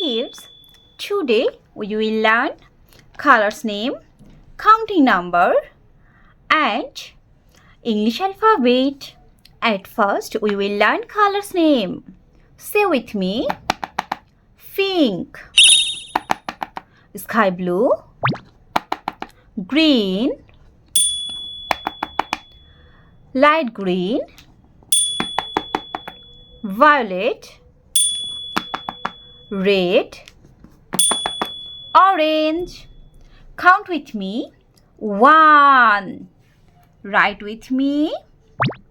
Kids, today we will learn colors name, counting number and English alphabet. At first we will learn colors name. Say with me. Pink, sky blue, green, light green, violet, red, orange. Count with me. 1. Write with me.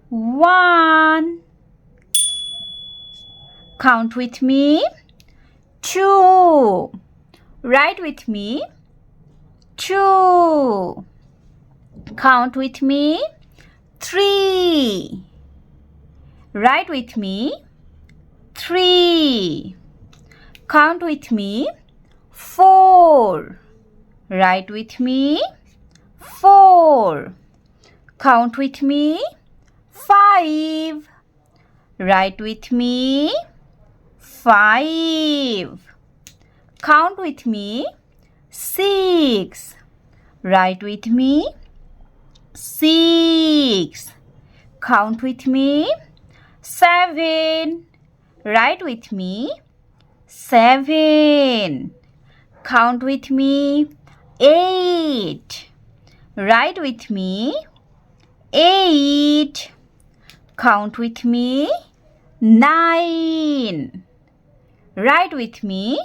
1. Count with me. 2. Write with me. 2. Count with me. 3. Write with me. 3. Count with me. 4. Write with me. 4. Count with me. 5. Write with me. 5. Count with me. 6. Write with me. 6. Count with me. 7. Write with me. 7. Count with me. 8. Write with me. 8. Count with me. 9. Write with me.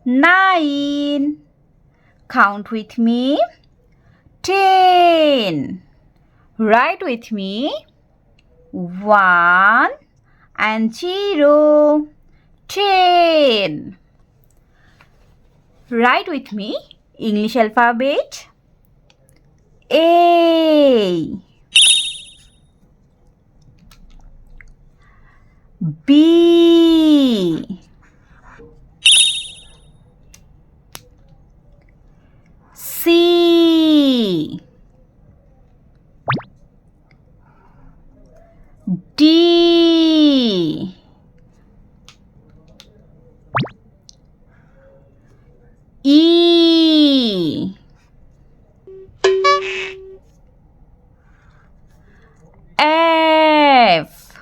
9. Count with me. 10. Write with me. 1 and 0. 10. Write with me. English alphabet. A, B, C, D, E, F,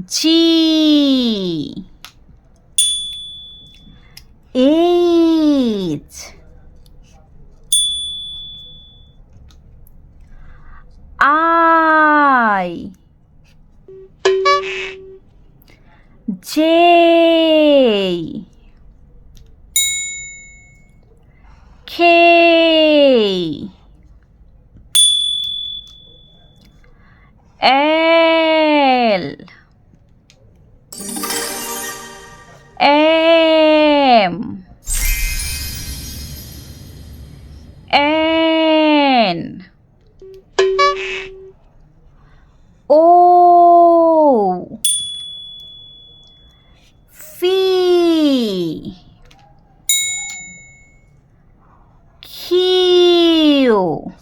G, H, I, J, K, L, M, N, O, P, Q,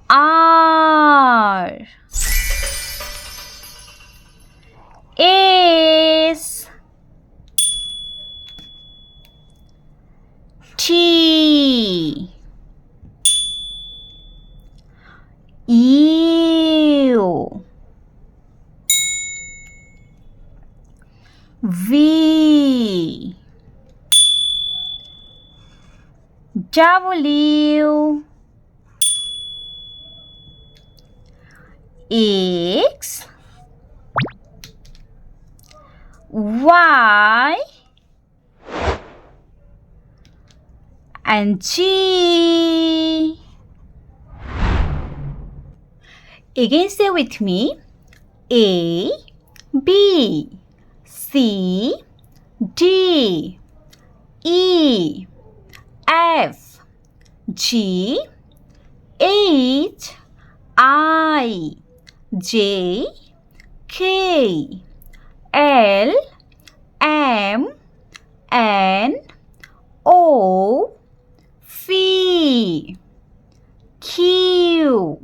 R, S, T, U, V, W, X, Y, and G. Again say with me. A, B, C, D, E, F, G, H, I, J, K, L, M, N, O, P, Q,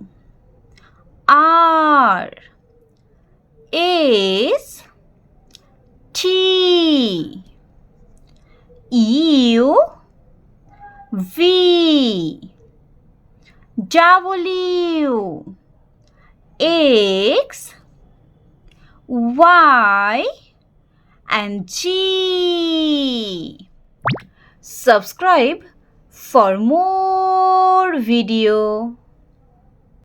R, R S T U V W X Y and G. Subscribe for more video.